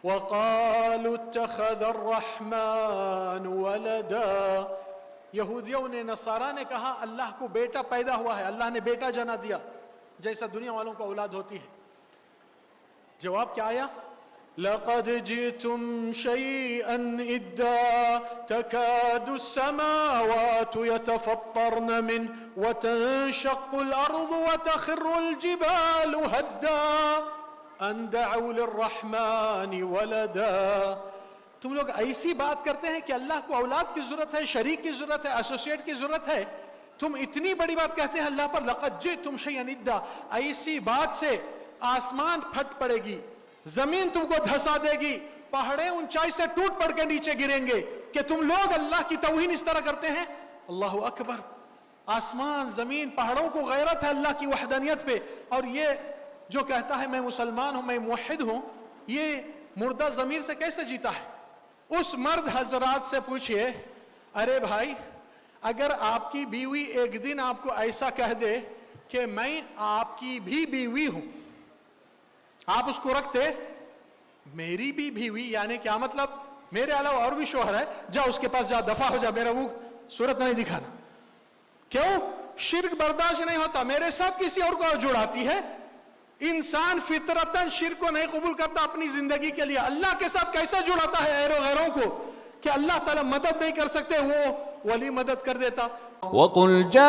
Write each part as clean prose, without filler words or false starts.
وقالوا اتخذ الرحمن ولدا، یہودیوں نے، نصارہ نے کہا اللہ کو بیٹا پیدا ہوا ہے، اللہ نے بیٹا جنا دیا، جیسا دنیا والوں کو اولاد ہوتی ہے۔ جواب کیا آیا؟ لَقَدْ جِئْتُمْ شَيْئًا إِدًّا تَكَادُ السَّمَاوَاتُ يَتَفَطَّرْنَ مِنْهُ وَتَنشَقُّ الْأَرْضُ وَتَخِرُّ الْجِبَالُ هَدًّا أَن دَعَوْا لِلرَّحْمَنِ وَلَدًا۔ تم لوگ ایسی بات کرتے ہیں کہ اللہ کو اولاد کی ضرورت ہے، شریک کی ضرورت ہے، ایسوسیٹ کی ضرورت ہے، تم اتنی بڑی بات کہتے ہیں اللہ پر۔ لَقَدْ جِئْتُمْ شَيْئًا إِدًّا، ایسی بات سے آسمان پھٹ پڑے گی، زمین تم کو دھسا دے گی، پہاڑیں اونچائی سے ٹوٹ پڑ کے نیچے گریں گے کہ تم لوگ اللہ کی توہین اس طرح کرتے ہیں۔ اللہ اکبر! آسمان، زمین، پہاڑوں کو غیرت ہے اللہ کی وحدانیت پہ، اور یہ جو کہتا ہے میں مسلمان ہوں، میں موحد ہوں، یہ مردہ ضمیر سے کیسے جیتا ہے؟ اس مرد حضرات سے پوچھئے، ارے بھائی، اگر آپ کی بیوی ایک دن آپ کو ایسا کہہ دے کہ میں آپ کی بھی بیوی ہوں، آپ اس کو رکھتے؟ میری بھی بیوی یعنی کیا مطلب؟ میرے علاوہ اور بھی شوہر ہے، جا اس کے پاس، جا دفع ہو جا، میرا منہ صورت نہیں دکھانا۔ کیوں؟ شرک برداشت نہیں ہوتا، میرے ساتھ کسی اور کو جڑاتی ہے۔ انسان فطرتاً شرک کو نہیں قبول کرتا اپنی زندگی کے لیے، اللہ کے ساتھ کیسا جڑاتا ہے غیروں کو کہ اللہ تعالیٰ مدد نہیں کر سکتے، وہ ولی مدد کر دیتا۔ وَقُلْ جَاءَ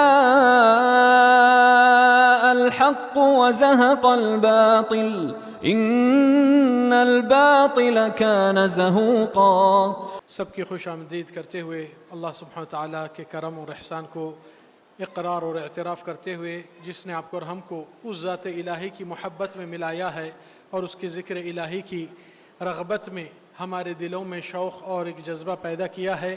الْحَقُّ وَزَهَقَ الْبَاطِلُ إِنَّ الْبَاطِلَ كَانَ زَهُوقًا۔ سب کی خوش آمدید کرتے ہوئے اللہ سبحانہ وتعالیٰ کے کرم اور احسان کو اقرار اور اعتراف کرتے ہوئے، جس نے آپ کو اور ہم کو اس ذات الہی کی محبت میں ملایا ہے اور اس کے ذکر الہی کی رغبت میں ہمارے دلوں میں شوق اور ایک جذبہ پیدا کیا ہے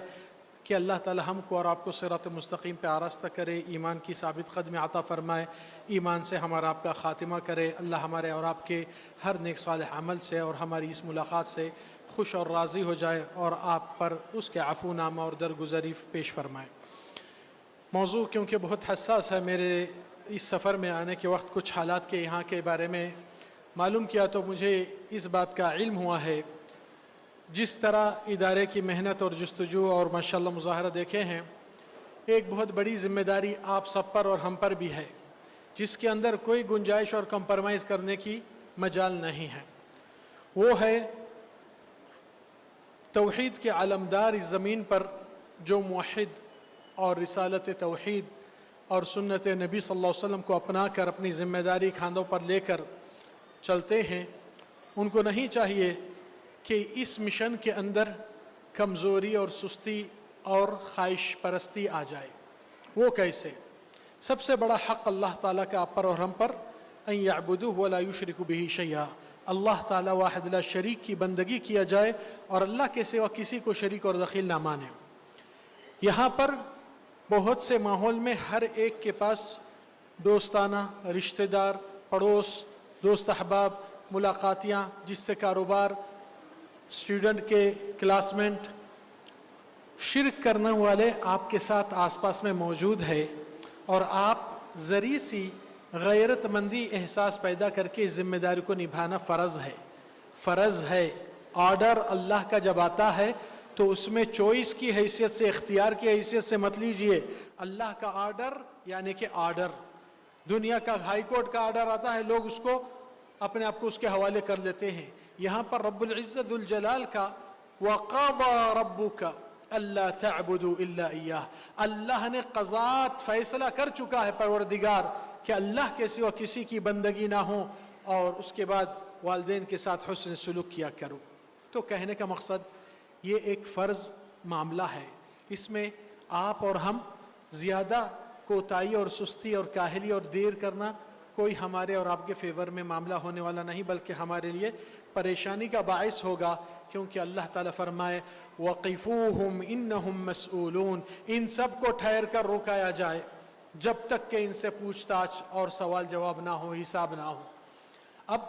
کہ اللہ تعالی ہم کو اور آپ کو صراط مستقیم پہ آراستہ کرے، ایمان کی ثابت قدمی عطا فرمائے، ایمان سے ہمارا آپ کا خاتمہ کرے۔ اللہ ہمارے اور آپ کے ہر نیک صالح عمل سے اور ہماری اس ملاقات سے خوش اور راضی ہو جائے اور آپ پر اس کے عفو نامہ اور درگزری پیش فرمائے۔ موضوع کیونکہ بہت حساس ہے، میرے اس سفر میں آنے کے وقت کچھ حالات کے یہاں کے بارے میں معلوم کیا تو مجھے اس بات کا علم ہوا ہے، جس طرح ادارے کی محنت اور جستجو اور ماشاءاللہ مظاہرہ دیکھے ہیں، ایک بہت بڑی ذمہ داری آپ سب پر اور ہم پر بھی ہے، جس کے اندر کوئی گنجائش اور کمپرمائز کرنے کی مجال نہیں ہے۔ وہ ہے توحید کے علمدار اس زمین پر جو موحد اور رسالت توحید اور سنت نبی صلی اللہ علیہ وسلم کو اپنا کر اپنی ذمہ داری کھاندوں پر لے کر چلتے ہیں، ان کو نہیں چاہیے کہ اس مشن کے اندر کمزوری اور سستی اور خواہش پرستی آ جائے۔ وہ کیسے؟ سب سے بڑا حق اللہ تعالیٰ کا آپ پر اور ہم پر، ان یعبدوہ ولا یشرکوا بہ شیئا، اللہ تعالیٰ واحد لا شریک کی بندگی کیا جائے اور اللہ کے سوا کسی کو شریک اور دخیل نہ مانے۔ یہاں پر بہت سے ماحول میں ہر ایک کے پاس دوستانہ، رشتہ دار، پڑوس، دوست احباب، ملاقاتیاں، جس سے کاروبار، اسٹوڈنٹ کے کلاس میٹ، شرک کرنے والے آپ کے ساتھ آس پاس میں موجود ہے، اور آپ ذری سی غیرت مندی احساس پیدا کر کے اس ذمہ داری کو نبھانا فرض ہے۔ آرڈر اللہ کا جب آتا ہے تو اس میں چوائس کی حیثیت سے، اختیار کی حیثیت سے مت لیجئے۔ اللہ کا آرڈر یعنی کہ آرڈر، دنیا کا ہائی کورٹ کا آرڈر آتا ہے، لوگ اس کو اپنے آپ کو اس کے حوالے کر لیتے ہیں۔ یہاں پر رب العزت ذو الجلال کا وَقَضَى رَبُّكَ أَلَّا تَعْبُدُوا إِلَّا إِيَّاهُ، اللہ نے قضات فیصلہ کر چکا ہے پروردگار کہ اللہ کے سوا کسی کی بندگی نہ ہو، اور اس کے بعد والدین کے ساتھ حسن سلوک کیا کرو۔ تو کہنے کا مقصد یہ ایک فرض معاملہ ہے، اس میں آپ اور ہم زیادہ کوتاہی اور سستی اور کاہلی اور دیر کرنا کوئی ہمارے اور آپ کے فیور میں معاملہ ہونے والا نہیں، بلکہ ہمارے لیے پریشانی کا باعث ہوگا، کیونکہ اللہ تعالیٰ فرمائے وَقِفُوهُمْ إِنَّهُمْ مَسْئُولُونَ، ان سب کو ٹھہر کر روکایا جائے جب تک کہ ان سے پوچھ تاچھ اور سوال جواب نہ ہو، حساب نہ ہو۔ اب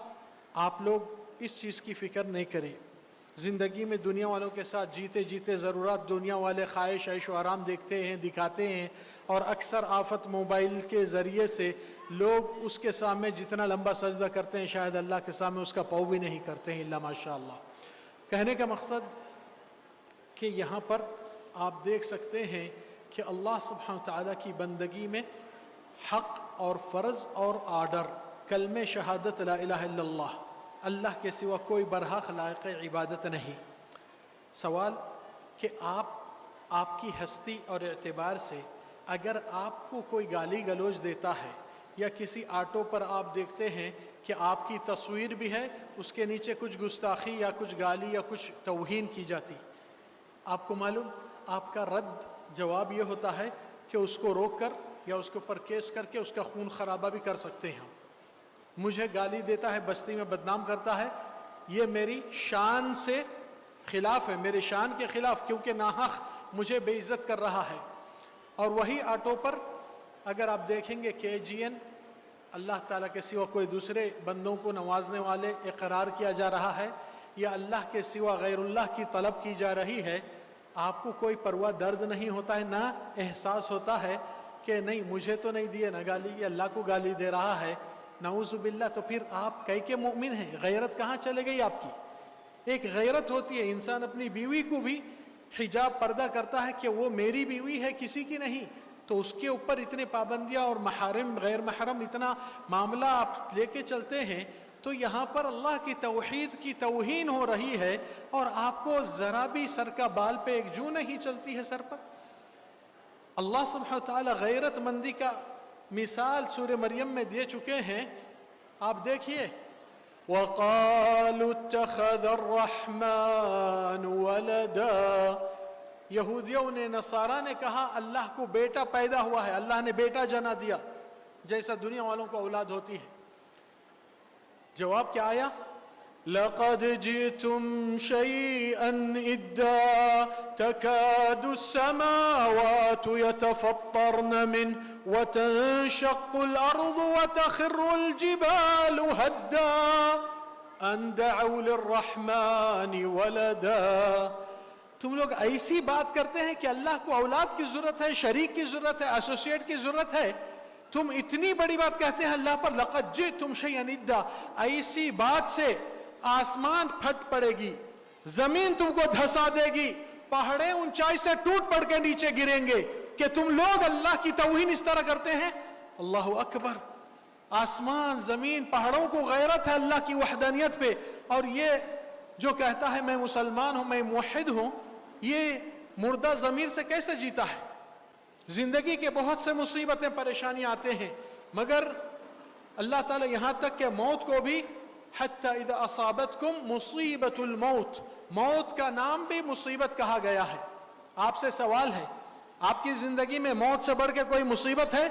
آپ لوگ اس چیز کی فکر نہیں کریں، زندگی میں دنیا والوں کے ساتھ جیتے جیتے ضرورت دنیا والے خواہش عیش و آرام دیکھتے ہیں، دکھاتے ہیں، اور اکثر آفت موبائل کے ذریعے سے لوگ اس کے سامنے جتنا لمبا سجدہ کرتے ہیں شاید اللہ کے سامنے اس کا پاؤ بھی نہیں کرتے ہیں، الا ماشاء اللہ۔ کہنے کا مقصد کہ یہاں پر آپ دیکھ سکتے ہیں کہ اللہ سبحانہ وتعالیٰ کی بندگی میں حق اور فرض اور آرڈر، کلمہ شہادت لا الہ الا اللہ، اللہ کے سوا کوئی برحق لائق عبادت نہیں۔ سوال کہ آپ کی ہستی اور اعتبار سے اگر آپ کو کوئی گالی گلوچ دیتا ہے یا کسی آٹو پر آپ دیکھتے ہیں کہ آپ کی تصویر بھی ہے، اس کے نیچے کچھ گستاخی یا کچھ گالی یا کچھ توہین کی جاتی، آپ کو معلوم آپ کا رد جواب یہ ہوتا ہے کہ اس کو روک کر یا اس کے اوپر کیس کر کے اس کا خون خرابہ بھی کر سکتے ہیں۔ مجھے گالی دیتا ہے، بستی میں بدنام کرتا ہے، یہ میری شان سے خلاف ہے، میری شان کے خلاف، کیونکہ ناحق مجھے بے عزت کر رہا ہے۔ اور وہی آٹو پر اگر آپ دیکھیں گے KGN، اللہ تعالیٰ کے سوا کوئی دوسرے بندوں کو نوازنے والے اقرار کیا جا رہا ہے یا اللہ کے سوا غیر اللہ کی طلب کی جا رہی ہے، آپ کو کوئی پرواہ درد نہیں ہوتا ہے، نہ احساس ہوتا ہے کہ نہیں مجھے تو نہیں دیے نہ گالی، یہ اللہ کو گالی دے رہا ہے، نعوذ باللہ۔ تو پھر آپ کئی مومن ہیں، غیرت کہاں چلے گئی آپ کی؟ ایک غیرت ہوتی ہے، انسان اپنی بیوی کو بھی حجاب پردہ کرتا ہے کہ وہ میری بیوی ہے، کسی کی نہیں، تو اس کے اوپر اتنے پابندیاں اور محارم غیر محرم اتنا معاملہ آپ لے کے چلتے ہیں، تو یہاں پر اللہ کی توحید کی توہین ہو رہی ہے اور آپ کو ذرا بھی سر کا بال پہ ایک جو نہیں چلتی ہے سر پر۔ اللہ سبحانہ وتعالی غیرت مندی کا مثال سورہ مریم میں دے چکے ہیں، آپ دیکھیے وَقَالُوا اتَّخَذَ الرَّحْمَنُ وَلَدًا، یہودیوں نے، نصارہ نے کہا اللہ کو بیٹا پیدا ہوا ہے، اللہ نے بیٹا جنا دیا، جیسا دنیا والوں کو اولاد ہوتی ہے۔ جواب کیا آیا؟ لَقَدْ جِئْتُمْ شَيْئًا إِدًّا تَكَادُ السَّمَاوَاتُ يَتَفَطَّرْنَ مِنْهُ وَتَنشَقُّ الْأَرْضُ وَتَخِرُّ الْجِبَالُ هَدًّا أَن دَعَوْا لِلرَّحْمَنِ وَلَدًا۔ تم لوگ ایسی بات کرتے ہیں کہ اللہ کو اولاد کی ضرورت ہے، شریک کی ضرورت ہے، ایسوسیٹ کی ضرورت ہے، تم اتنی بڑی بات کہتے ہیں اللہ پر۔ لقد جئتم شیئا ادا، ایسی بات سے آسمان پھٹ پڑے گی، زمین تم کو دھسا دے گی، پہاڑیں اونچائی سے ٹوٹ پڑ کے نیچے گریں گے کہ تم لوگ اللہ کی توہین اس طرح کرتے ہیں۔ اللہ اکبر، آسمان زمین پہاڑوں کو غیرت ہے اللہ کی وحدانیت پہ، اور یہ جو کہتا ہے میں مسلمان ہوں، میں موحد ہوں، یہ مردہ ضمیر سے کیسے جیتا ہے؟ زندگی کے بہت سے مصیبتیں پریشانیاں آتے ہیں، مگر اللہ تعالیٰ یہاں تک کہ موت کو بھی حتی اذا اصابتکم مصیبت الموت، موت کا نام بھی مصیبت کہا گیا ہے۔ آپ سے سوال ہے، آپ کی زندگی میں موت سے بڑھ کے کوئی مصیبت ہے؟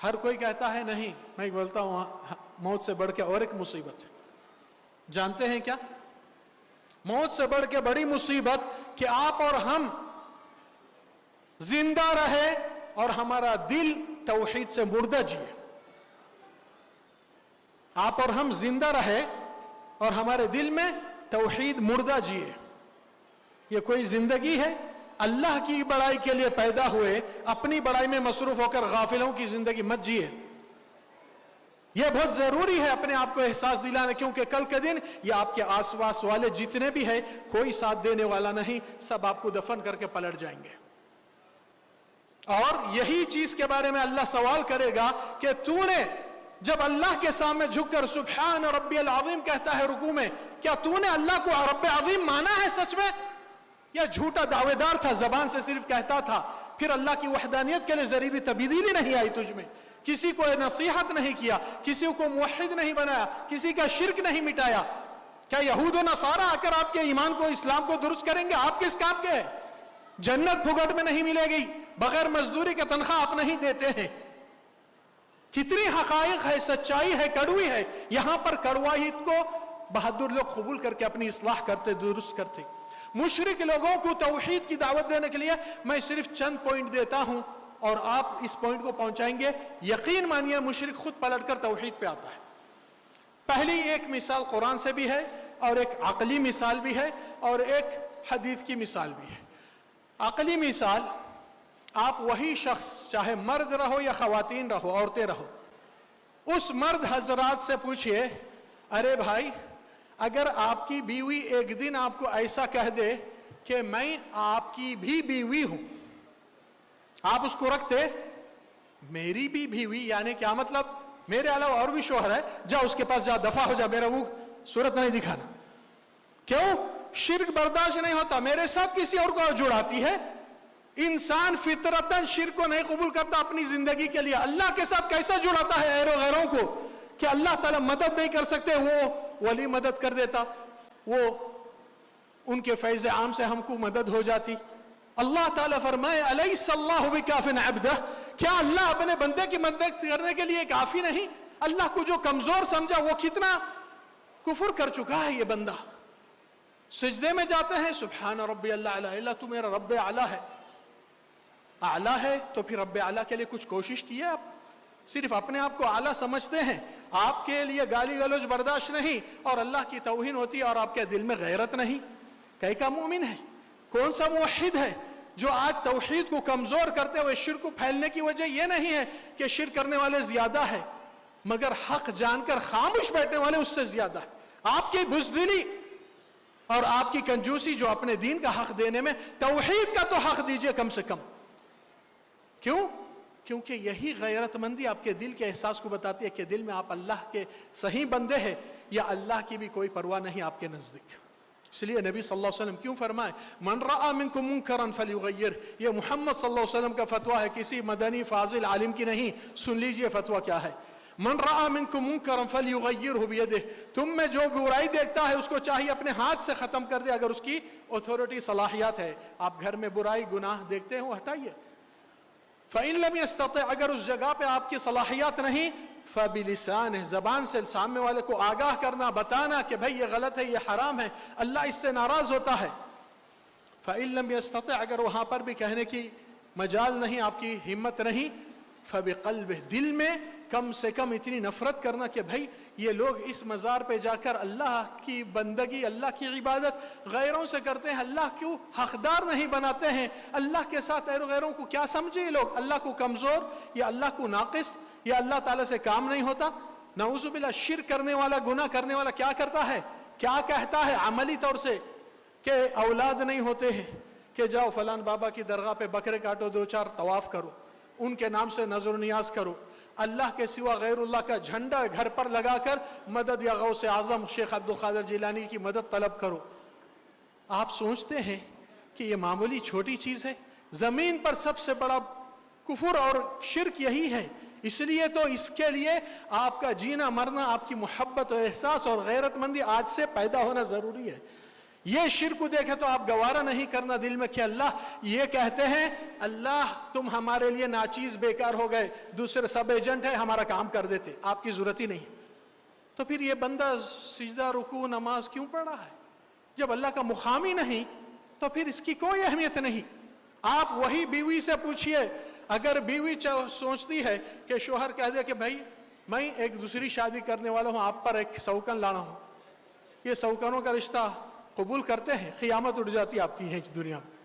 ہر کوئی کہتا ہے نہیں، میں بولتا ہوں موت سے بڑھ کے اور ایک مصیبت ہے۔ جانتے ہیں کیا؟ موت سے بڑھ کے بڑی مصیبت کہ آپ اور ہم زندہ رہے اور ہمارا دل توحید سے مردہ جیے۔ آپ اور ہم زندہ رہے اور ہمارے دل میں توحید مردہ جیے، یہ کوئی زندگی ہے؟ اللہ کی بڑائی کے لیے پیدا ہوئے، اپنی بڑائی میں مصروف ہو کر غافلوں کی زندگی مت جیے۔ یہ بہت ضروری ہے اپنے آپ کو احساس دلانا، کیونکہ کل کے دن یہ آپ کے آس پاس والے جتنے بھی ہیں کوئی ساتھ دینے والا نہیں، سب آپ کو دفن کر کے پلٹ جائیں گے۔ اور یہی چیز کے بارے میں اللہ سوال کرے گا کہ تو نے جب اللہ کے سامنے جھک کر سبحان ربی العظیم کہتا ہے رکوع میں، کیا تو نے اللہ کو رب عظیم مانا ہے سچ میں، یا جھوٹا دعوے دار تھا، زبان سے صرف کہتا تھا، پھر اللہ کی وحدانیت کے لیے ذری بھی تبدیلی نہیں آئی تجھ میں، کسی کو نصیحت نہیں کیا، کسی کو موحد نہیں بنایا، کسی کا شرک نہیں مٹایا؟ کیا یہود و نصارہ آ کر آپ کے ایمان کو، اسلام کو درست کریں گے؟ آپ کس کام کے ہیں؟ جنت پھگٹ میں نہیں ملے گی، بغیر مزدوری کے تنخواہ آپ نہیں دیتے ہیں۔ کتنی حقائق ہے، سچائی ہے، کڑوی ہے، یہاں پر کڑوائیت کو بہادر لوگ قبول کر کے اپنی اصلاح کرتے، درست کرتے۔ مشرک لوگوں کو توحید کی دعوت دینے کے لیے میں صرف چند پوائنٹ دیتا ہوں اور آپ اس پوائنٹ کو پہنچائیں گے، یقین مانیے مشرک خود پلٹ کر توحید پہ آتا ہے۔ پہلی ایک مثال قرآن سے بھی ہے، اور ایک عقلی مثال بھی ہے، اور ایک حدیث کی مثال بھی ہے۔ عقلی مثال، آپ وہی شخص چاہے مرد رہو یا خواتین رہو، عورتیں رہو، اس مرد حضرات سے پوچھئے ارے بھائی اگر آپ کی بیوی ایک دن آپ کو ایسا کہہ دے کہ میں آپ کی بھی بیوی ہوں، آپ اس کو رکھتے، میری بھی بیوی یعنی کیا مطلب؟ میرے علاوہ اور بھی شوہر ہے، جا اس کے پاس جا، دفع ہو جا، میرا منہ صورت نہیں دکھانا. کیوں؟ شرک برداشت نہیں ہوتا، میرے ساتھ کسی اور کو جڑاتی ہے. انسان فطرتاً شرک کو نہیں قبول کرتا اپنی زندگی کے لیے. اللہ کے ساتھ کیسا جڑاتا ہے غیروں کو کہ اللہ تعالیٰ مدد نہیں کر سکتے، وہ ولی مدد کر دیتا، وہ ان کے فیض عام سے ہم کو مدد ہو جاتی. اللہ تعالیٰ فرمائے الیس اللہ بکاف عبدہ، کیا اللہ اپنے بندے کی مدد کرنے کے لیے کافی نہیں؟ اللہ کو جو کمزور سمجھا وہ کتنا کفر کر چکا ہے یہ بندہ. سجدے میں جاتے ہیں سبحان ربی اللہ اعلیٰ، اللہ تو میرا رب اعلیٰ ہے. اعلیٰ ہے تو پھر رب اعلیٰ کے لیے کچھ کوشش کی ہے؟ آپ صرف اپنے آپ کو اعلیٰ سمجھتے ہیں، آپ کے لیے گالی گلوچ برداشت نہیں اور اللہ کی توہین ہوتی ہے اور آپ کے دل میں غیرت نہیں. کئی کا مومن ہے؟ کون سا موحد ہے جو آج توحید کو کمزور کرتے ہوئے شرک کو پھیلنے کی وجہ یہ نہیں ہے کہ شرک کرنے والے زیادہ ہے، مگر حق جان کر خاموش بیٹھنے والے اس سے زیادہ ہے. آپ کی بزدلی اور آپ کی کنجوسی جو اپنے دین کا حق دینے میں، توحید کا تو حق دیجئے کم سے کم. کیوں؟ کیونکہ یہی غیرت مندی آپ کے دل کے احساس کو بتاتی ہے کہ دل میں آپ اللہ کے صحیح بندے ہیں یا اللہ کی بھی کوئی پرواہ نہیں آپ کے نزدیک. اس لیے نبی صلی اللہ علیہ وسلم کیوں فرمائے من رأى منکم منکرا فلیغیر، یہ محمد صلی اللہ علیہ وسلم کا فتویٰ ہے، کسی مدنی فاضل عالم کی نہیں. سن لیجئے فتویٰ کیا ہے. من رأى منکم منکرا فلیغیرہ بیدہ، تم میں جو برائی دیکھتا ہے اس کو چاہیے اپنے ہاتھ سے ختم کر دے اگر اس کی اتھارٹی صلاحیت ہے. آپ گھر میں برائی گناہ دیکھتے ہو، ہٹائیے. فَإِن لَمْ يَسْتَطِعْ، اگر اس جگہ پہ آپ کی صلاحیت نہیں، فَبِلِسَانِهِ، زبان سے سامنے والے کو آگاہ کرنا، بتانا کہ بھئی یہ غلط ہے، یہ حرام ہے، اللہ اس سے ناراض ہوتا ہے. فَإِن لَمْ يَسْتَطِعْ، اگر وہاں پر بھی کہنے کی مجال نہیں، آپ کی ہمت نہیں، فَبِقَلْبِهِ، دل میں کم سے کم اتنی نفرت کرنا کہ بھئی یہ لوگ اس مزار پہ جا کر اللہ کی بندگی، اللہ کی عبادت غیروں سے کرتے ہیں، اللہ کیوں حقدار نہیں بناتے ہیں؟ اللہ کے ساتھ غیروں کو کیا سمجھے یہ لوگ؟ اللہ کو کمزور یا اللہ کو ناقص یا اللہ تعالیٰ سے کام نہیں ہوتا؟ نعوذ باللہ. شرک کرنے والا، گناہ کرنے والا کیا کرتا ہے؟ کیا کہتا ہے عملی طور سے؟ کہ اولاد نہیں ہوتے ہیں کہ جاؤ فلان بابا کی درگاہ پہ بکرے کاٹو، 2-4 طواف کرو، ان کے نام سے نظر و نیاز کرو، اللہ کے سوا غیر اللہ کا جھنڈا گھر پر لگا کر مدد یا غوث اعظم شیخ عبد القادر جیلانی کی مدد طلب کرو. آپ سوچتے ہیں کہ یہ معمولی چھوٹی چیز ہے؟ زمین پر سب سے بڑا کفر اور شرک یہی ہے. اس لیے تو اس کے لیے آپ کا جینا مرنا، آپ کی محبت و احساس اور غیرت مندی آج سے پیدا ہونا ضروری ہے. یہ شرک کو دیکھے تو آپ گوارا نہیں کرنا دل میں کہ اللہ یہ کہتے ہیں اللہ تم ہمارے لیے ناچیز بیکار ہو گئے، دوسرے سب ایجنٹ ہے ہمارا کام کر دیتے، آپ کی ضرورت ہی نہیں. تو پھر یہ بندہ سجدہ رکوع نماز کیوں پڑھ رہا ہے؟ جب اللہ کا مقام ہی نہیں تو پھر اس کی کوئی اہمیت نہیں. آپ وہی بیوی سے پوچھئے، اگر بیوی سوچتی ہے کہ شوہر کہہ دے کہ بھائی میں ایک دوسری شادی کرنے والا ہوں، آپ پر ایک سوکن لانا ہوں، یہ سوکنوں کا رشتہ قبول کرتے ہیں؟ قیامت اٹھ جاتی آپ کی ہے اس دنیا میں.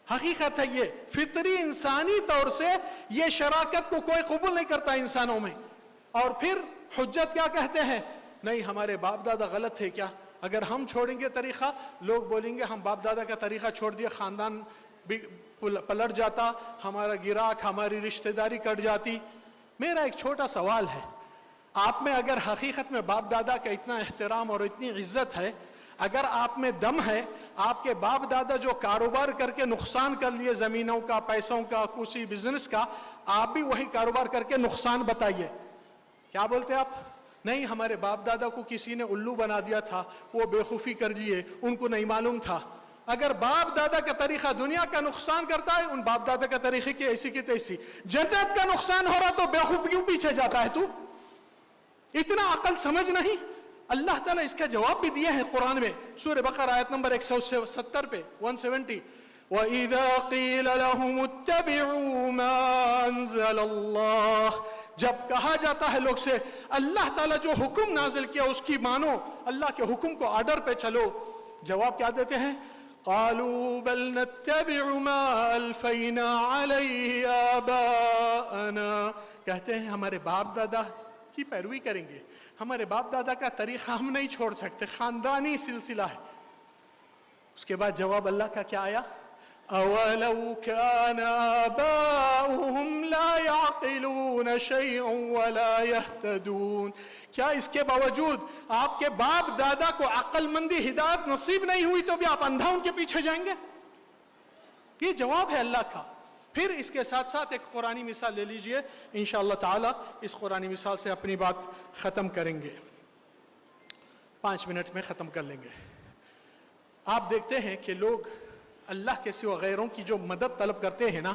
حقیقت ہے یہ فطری انسانی طور سے یہ شراکت کو کوئی قبول نہیں کرتا انسانوں میں. اور پھر حجت کیا کہتے ہیں؟ نہیں ہمارے باپ دادا غلط ہے. کیا اگر ہم چھوڑیں گے طریقہ، لوگ بولیں گے ہم باپ دادا کا طریقہ چھوڑ دیا، خاندان بھی پلٹ جاتا، ہمارا گراک، ہماری رشتہ داری کٹ جاتی. میرا ایک چھوٹا سوال ہے، آپ میں اگر حقیقت میں باپ دادا کا اتنا احترام اور اتنی عزت ہے، اگر آپ میں دم ہے، آپ کے باپ دادا جو کاروبار کر کے نقصان کر لیے زمینوں کا، پیسوں کا، کسی بزنس کا، آپ بھی وہی کاروبار کر کے نقصان بتائیے. کیا بولتے آپ؟ نہیں ہمارے باپ دادا کو کسی نے الو بنا دیا تھا، وہ بےخوفی کر لیے، ان کو نہیں معلوم تھا. اگر باپ دادا کا طریقہ دنیا کا نقصان کرتا ہے، ان باپ دادا کا طریقے کی ایسی کی تیسی، جنت کا نقصان ہو رہا تو بےخوف کیوں پیچھے جاتا ہے تو؟ اتنا عقل سمجھ نہیں؟ اللہ تعالیٰ اس کا جواب بھی دیا ہے قرآن میں، سورہ بقرہ آیت نمبر 170 پہ 170. وَإِذَا قِيلَ لَهُمُ اتَّبِعُوا مَا أَنزَلَ اللَّهُ، جب کہا جاتا ہے لوگ سے اللہ تعالیٰ جو حکم نازل کیا اس کی مانو، اللہ کے حکم کو آرڈر پہ چلو، جواب کیا دیتے ہیں؟ قَالُوا بَلْ نَتَّبِعُ مَا أَلْفَيْنَا عَلَيْهِ آبَاءَنَا، کہتے ہیں ہمارے باپ دادا کی پیروی کریں گے. ہمارے باپ دادا کا طریقہ ہم نہیں چھوڑ سکتے, خاندانی سلسلہ ہے. اس کے بعد جواب اللہ کا کیا آیا؟ اولو كان آباؤهم لا يعقلون شيئا ولا يهتدون. کیا اس کے باوجود آپ کے باپ دادا کو عقل مندی ہدایت نصیب نہیں ہوئی تو بھی آپ اندھا ان کے پیچھے جائیں گے؟ یہ جواب ہے اللہ کا. پھر اس کے ساتھ ساتھ ایک قرآنی مثال لے لیجئے, انشاءاللہ تعالی اس قرآنی مثال سے اپنی بات ختم کریں گے, 5 منٹ میں ختم کر لیں گے. آپ دیکھتے ہیں کہ لوگ اللہ کے سوا غیروں کی جو مدد طلب کرتے ہیں نا,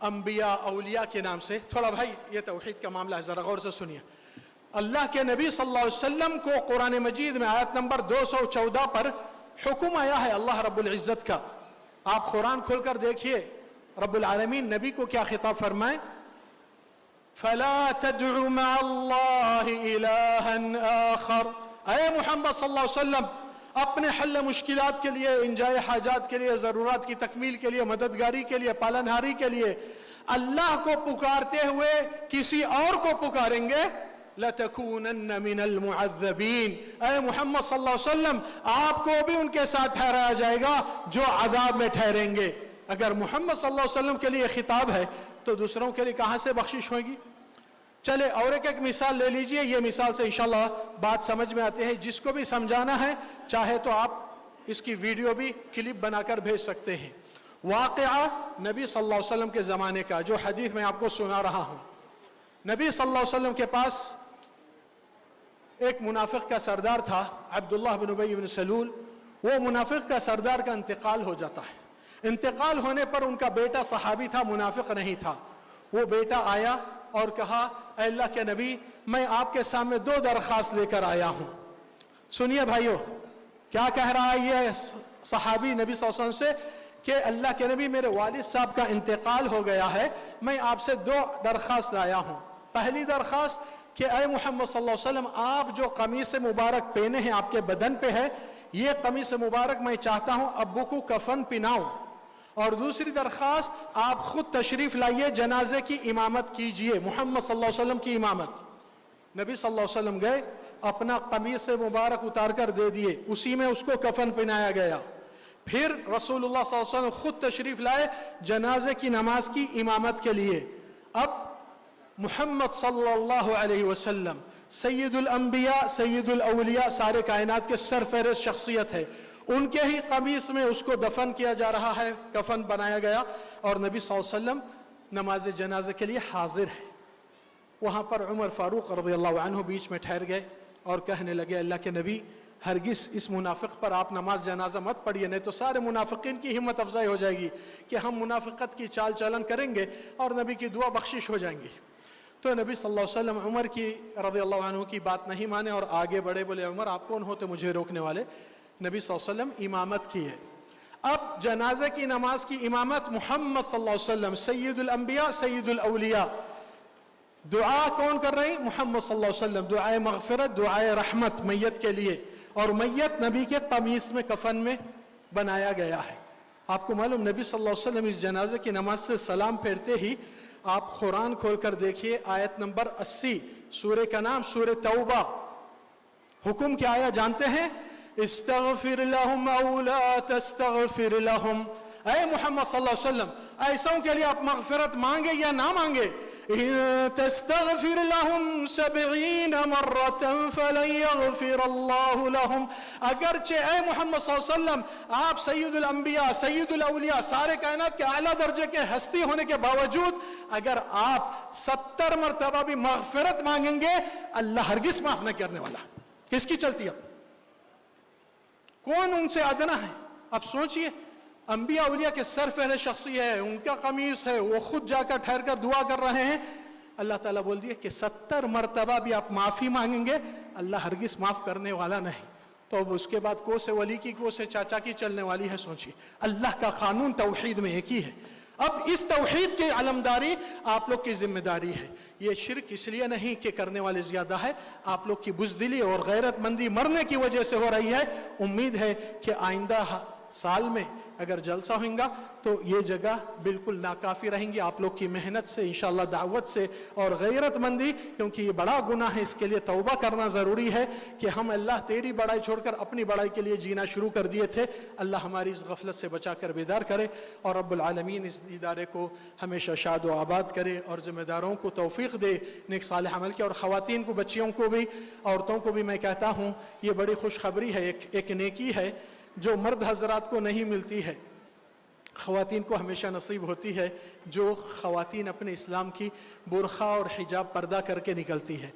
انبیاء اولیاء کے نام سے. تھوڑا بھائی یہ توحید کا معاملہ ہے, ذرا غور سے سنیے. اللہ کے نبی صلی اللہ علیہ وسلم کو قرآن مجید میں آیت نمبر 214 پر حکم آیا ہے اللہ رب العزت کا. آپ قرآن کھول کر دیکھیے, رب العالمین نبی کو کیا خطاب فرمائے؟ فَلَا تَدْعُ مَعَ اللَّهِ إِلَٰهًا آخَرَ. اے محمد صلی اللہ علیہ وسلم, اپنے حل مشکلات کے لیے, انجائے حاجات کے لیے, ضرورات کی تکمیل کے لیے, مددگاری کے لیے, پالنہاری کے لیے اللہ کو پکارتے ہوئے کسی اور کو پکاریں گے, لَتَكُونَنَّ مِنَ الْمُعَذَّبِينَ. اے محمد صلی اللہ علیہ وسلم, آپ کو بھی ان کے ساتھ ٹھہرایا جائے گا جو عذاب میں ٹھہریں گے. اگر محمد صلی اللہ علیہ وسلم کے لیے خطاب ہے تو دوسروں کے لیے کہاں سے بخشش ہوگی؟ چلے اور ایک مثال لے لیجئے, یہ مثال سے انشاءاللہ بات سمجھ میں آتے ہیں. جس کو بھی سمجھانا ہے چاہے تو آپ اس کی ویڈیو بھی کلپ بنا کر بھیج سکتے ہیں. واقعہ نبی صلی اللہ علیہ وسلم کے زمانے کا, جو حدیث میں آپ کو سنا رہا ہوں. نبی صلی اللہ علیہ وسلم کے پاس ایک منافق کا سردار تھا, عبداللہ بن ابی بن سلول. وہ منافق کا سردار کا انتقال ہو جاتا ہے. انتقال ہونے پر ان کا بیٹا صحابی تھا, منافق نہیں تھا. وہ بیٹا آیا اور کہا, اے اللہ کے نبی, میں آپ کے سامنے 2 درخواست لے کر آیا ہوں. سنیے بھائیو, کیا کہہ رہا ہے یہ صحابی نبی صلی اللہ علیہ وسلم سے کہ اللہ کے نبی, میرے والد صاحب کا انتقال ہو گیا ہے, میں آپ سے 2 درخواست لایا ہوں. پہلی درخواست کہ اے محمد صلی اللہ علیہ وسلم, آپ جو قمیص مبارک پہنے ہیں آپ کے بدن پہ ہے, یہ قمیص مبارک میں چاہتا ہوں ابو کو کفن پہناؤں. اور دوسری درخواست, آپ خود تشریف لائیے, جنازے کی امامت کیجئے, محمد صلی اللہ علیہ وسلم کی امامت. نبی صلی اللہ علیہ وسلم گئے, اپنا قمیص مبارک اتار کر دے دیے, اسی میں اس کو کفن پہنایا گیا. پھر رسول اللہ صلی اللہ علیہ وسلم خود تشریف لائے جنازے کی نماز کی امامت کے لیے. اب محمد صلی اللہ علیہ وسلم سید الانبیاء, سید الاولیاء, سارے کائنات کے سرفہرست شخصیت ہے. ان کے ہی قمیص میں اس کو دفن کیا جا رہا ہے, کفن بنایا گیا, اور نبی صلی اللہ علیہ وسلم نماز جنازے کے لیے حاضر ہے. وہاں پر عمر فاروق رضی اللہ عنہ بیچ میں ٹھہر گئے اور کہنے لگے, اللہ کے نبی, ہرگز اس منافق پر آپ نماز جنازہ مت پڑھیے, نہیں تو سارے منافقین کی ہمت افزائی ہو جائے گی کہ ہم منافقت کی چال چلن کریں گے اور نبی کی دعا بخشش ہو جائیں گی. تو نبی صلی اللہ علیہ وسلم عمر کی رضی اللہ عنہ کی بات نہیں مانے اور آگے بڑھے, بولے, عمر آپ کون ہوتے مجھے روکنے والے؟ نبی صلی اللہ علیہ وسلم امامت کی ہے. اب جنازے کی نماز کی امامت محمد صلی اللہ علیہ وسلم, سید الانبیاء, سید الاولیاء. دعا کون کر رہے ہیں؟ محمد صلی اللہ علیہ وسلم. دعائے مغفرت, دعائے رحمت میت کے لیے, اور میت نبی کے قمیص میں کفن میں بنایا گیا ہے. آپ کو معلوم, نبی صلی اللہ علیہ وسلم اس جنازے کی نماز سے سلام پھیرتے ہی آپ قرآن کھول کر دیکھیے, آیت نمبر 80, سورہ کا نام سورہ توبہ. حکم کیا آیا جانتے ہیں؟ استغفر لهم او لا تستغفر لهم. اے محمد صلی اللہ علیہ وسلم, ایسوں کے لیے آپ مغفرت مانگے یا نہ مانگے, تستغفر لهم 70 مرة فلن يغفر الله لهم. اگرچہ اے محمد صلی اللہ علیہ وسلم آپ سید الانبیاء, سید الاولیاء, سارے کائنات کے اعلیٰ درجے کے ہستی ہونے کے باوجود اگر آپ 70 مرتبہ بھی مغفرت مانگیں گے, اللہ ہرگز معاف نہ کرنے والا. کس کی چلتی ہے؟ کون ان سے ادنا ہے؟ اب سوچئے, انبیاء اولیاء کے سرفہرست شخصی ہے, ان کا قمیص ہے, وہ خود جا کر ٹھہر کر دعا کر رہے ہیں. اللہ تعالیٰ بول دیا کہ 70 مرتبہ بھی آپ معافی مانگیں گے, اللہ ہرگز معاف کرنے والا نہیں. تو اب اس کے بعد کو سے ولی کی, کو سے چاچا کی چلنے والی ہے. سوچئے, اللہ کا قانون توحید میں ایک ہی ہے. اب اس توحید کی علمداری آپ لوگ کی ذمہ داری ہے. یہ شرک اس لیے نہیں کہ کرنے والے زیادہ ہے, آپ لوگ کی بزدلی اور غیرت مندی مرنے کی وجہ سے ہو رہی ہے. امید ہے کہ آئندہ سال میں اگر جلسہ ہوگا تو یہ جگہ بالکل ناکافی رہیں گی. آپ لوگ کی محنت سے انشاءاللہ دعوت سے اور غیرت مندی, کیونکہ یہ بڑا گناہ ہے, اس کے لیے توبہ کرنا ضروری ہے کہ ہم اللہ تیری بڑائی چھوڑ کر اپنی بڑائی کے لیے جینا شروع کر دیے تھے. اللہ ہماری اس غفلت سے بچا کر بیدار کرے اور رب العالمین اس ادارے کو ہمیشہ شاد و آباد کرے اور ذمہ داروں کو توفیق دے نیک صالح عمل کی. اور خواتین کو, بچیوں کو بھی, عورتوں کو بھی میں کہتا ہوں یہ بڑی خوشخبری ہے, ایک نیکی ہے جو مرد حضرات کو نہیں ملتی ہے, خواتین کو ہمیشہ نصیب ہوتی ہے. جو خواتین اپنے اسلام کی برقع اور حجاب پردہ کر کے نکلتی ہے.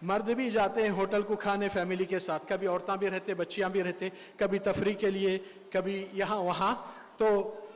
مرد بھی جاتے ہیں ہوٹل کو کھانے فیملی کے ساتھ, کبھی عورتیں بھی رہتے, بچیاں بھی رہتے, کبھی تفریح کے لیے, کبھی یہاں وہاں. تو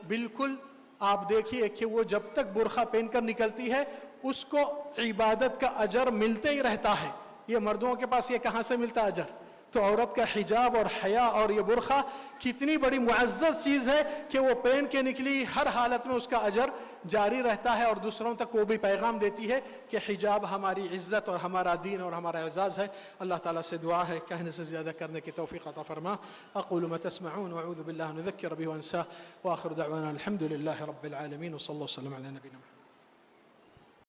بالکل آپ دیکھیے کہ وہ جب تک برقع پہن کر نکلتی ہے اس کو عبادت کا اجر ملتے ہی رہتا ہے. یہ مردوں کے پاس یہ کہاں سے ملتا اجر؟ تو عورت کا حجاب اور حیا اور یہ برقع کتنی بڑی معزز چیز ہے کہ وہ پہن کے نکلی, ہر حالت میں اس کا اجر جاری رہتا ہے اور دوسروں تک وہ بھی پیغام دیتی ہے کہ حجاب ہماری عزت اور ہمارا دین اور ہمارا اعزاز ہے. اللہ تعالیٰ سے دعا ہے کہنے سے زیادہ کرنے کی توفیق عطا فرما. اقول ما تسمعون واعوذ باللہ ان اذکر به وانسى واخر دعوانا الحمد للہ رب العالمین وصلی اللہ وسلم علی نبینا محمد.